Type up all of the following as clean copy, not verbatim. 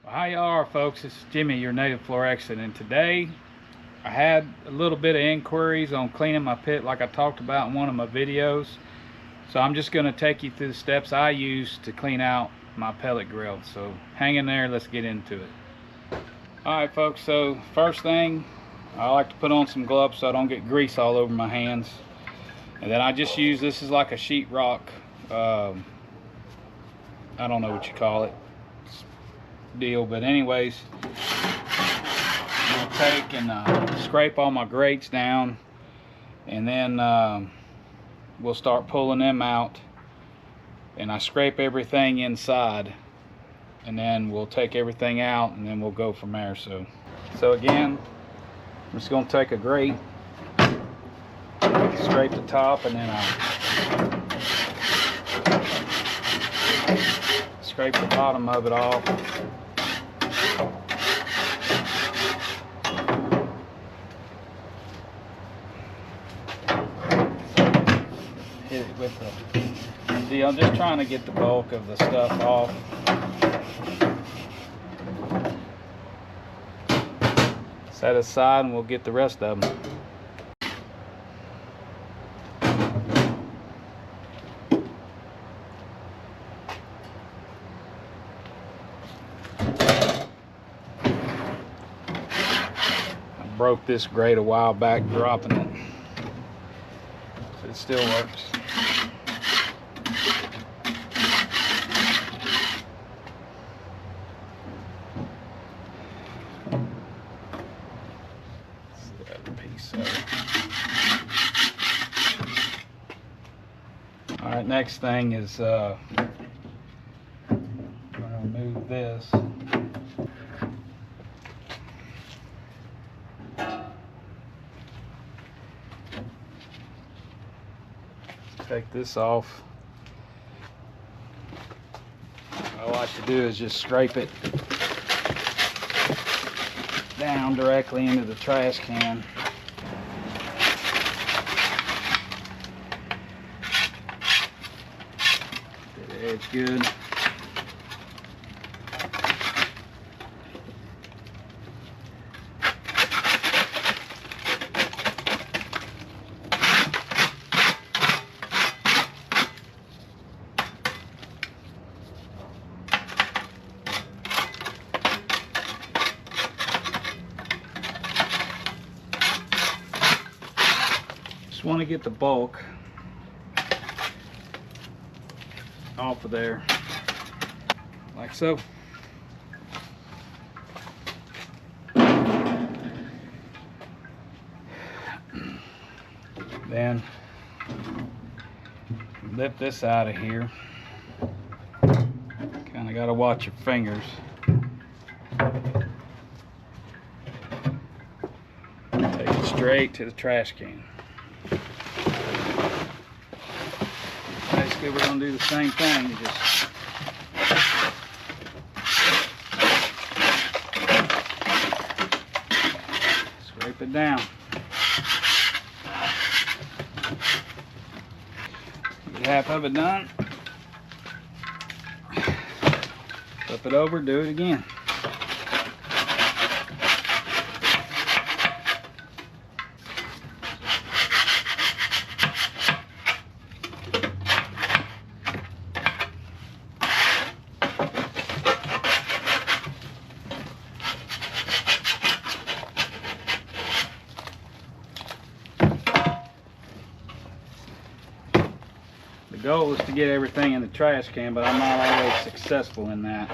Well, how y'all are, folks? This is Jimmy, your native Flor-xan, and today I had a little bit of inquiries on cleaning my pit like I talked about in one of my videos. So I'm just going to take you through the steps I use to clean out my pellet grill. So hang in there, let's get into it. Alright folks, so first thing, I like to put on some gloves so I don't get grease all over my hands. And then I just use, this is like a sheetrock, I don't know what you call it, deal, but anyways, I'll take and scrape all my grates down, and then we'll start pulling them out, and I scrape everything inside, and then we'll take everything out, and then we'll go from there. So again, I'm just going to take a grate, scrape the top, and then I'll scrape the bottom of it off. Hit it with the deal. I'm just trying to get the bulk of the stuff off. Set aside and we'll get the rest of them. Broke this grate a while back dropping it. It still works. Alright, next thing is I'm going to remove this. Take this off. What I like to do is just scrape it down directly into the trash can. Get the edge good. Just want to get the bulk off of there, like so. Then lift this out of here. Kind of got to watch your fingers. Take it straight to the trash can. Basically, we're going to do the same thing. You just scrape it down. Get half of it done. Flip it over, do it again. The goal is to get everything in the trash can, but I'm not always successful in that.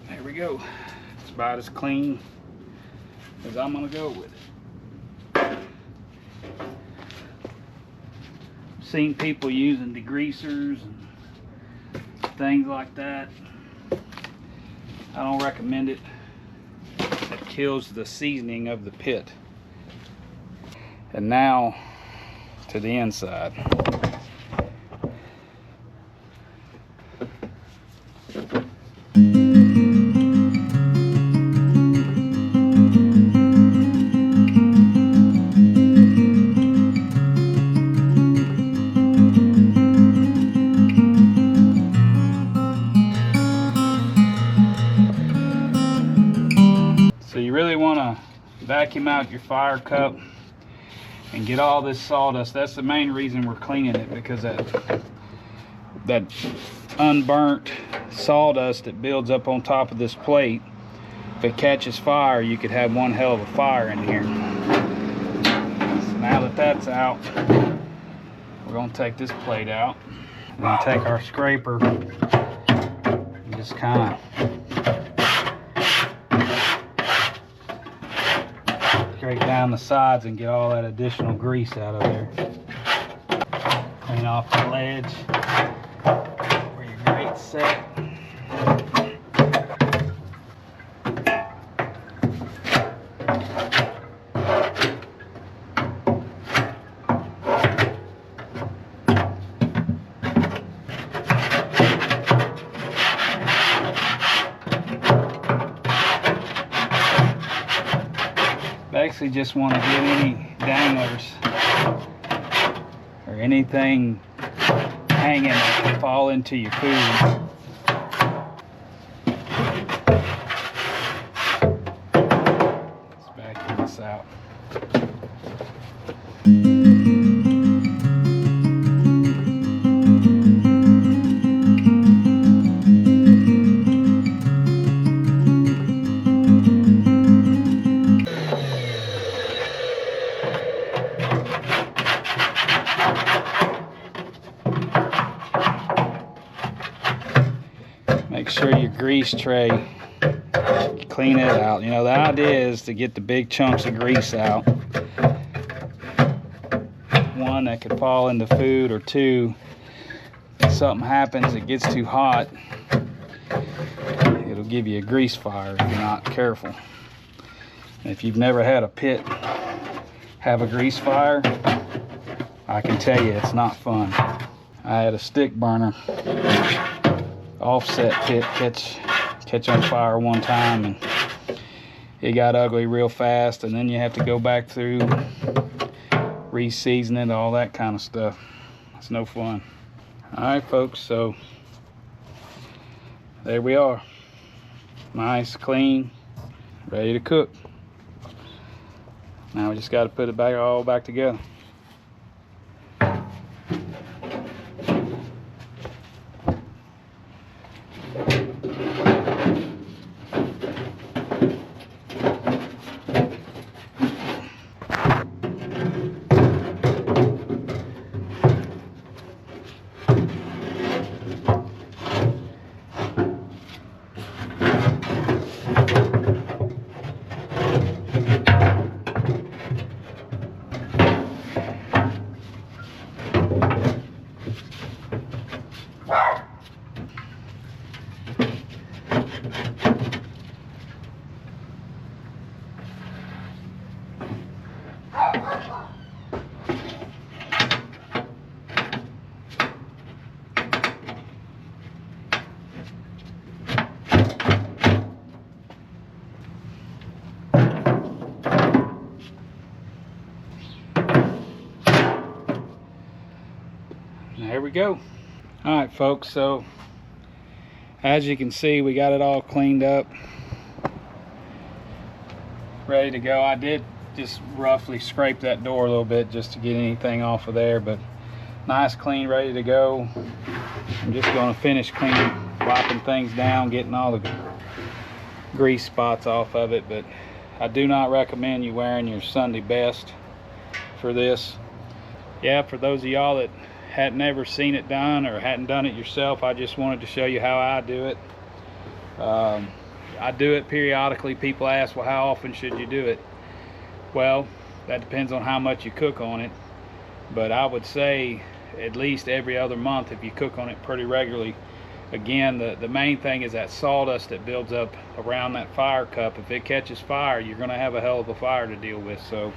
There we go. It's about as clean as I'm gonna go with it. I've seen people using degreasers and things like that. I don't recommend it. It kills the seasoning of the pit. And now to the inside. So you really want to vacuum out your fire cup and get all this sawdust. That's the main reason we're cleaning it, because that unburnt sawdust that builds up on top of this plate, if it catches fire, you could have one hell of a fire in here. So now that that's out, we're going to take this plate out and then take our scraper and just kind of scrape down the sides and get all that additional grease out of there. Clean off the ledge where your grate's set. Basically just want to get any danglers or anything hanging that can fall into your food. Let's vacuum this out. Make sure your grease tray, you clean it out. You know, the idea is to get the big chunks of grease out. One, that could fall into food, or two, if something happens, it gets too hot, it'll give you a grease fire if you're not careful. And if you've never had a pit have a grease fire, I can tell you it's not fun. I had a stick burner offset pit catch on fire one time, and it got ugly real fast, and then you have to go back through re-season it, all that kind of stuff. It's no fun. Alright folks, so there we are. Nice, clean, ready to cook. Now we just got to put it back all back together. There we go. All right folks, so as you can see, we got it all cleaned up, ready to go. I did just roughly scrape that door a little bit just to get anything off of there, but nice, clean, ready to go. I'm just going to finish cleaning, wiping things down, getting all the grease spots off of it. But I do not recommend you wearing your Sunday best for this. Yeah, for those of y'all that hadn't ever seen it done or hadn't done it yourself, I just wanted to show you how I do it. I do it periodically. People ask, well, how often should you do it? Well, that depends on how much you cook on it, but I would say at least every other month. If you cook on it pretty regularly, again, the main thing is that sawdust that builds up around that fire cup. If it catches fire, you're going to have a hell of a fire to deal with. So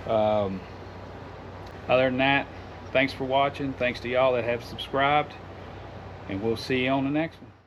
other than that, thanks for watching. Thanks to y'all that have subscribed, and we'll see you on the next one.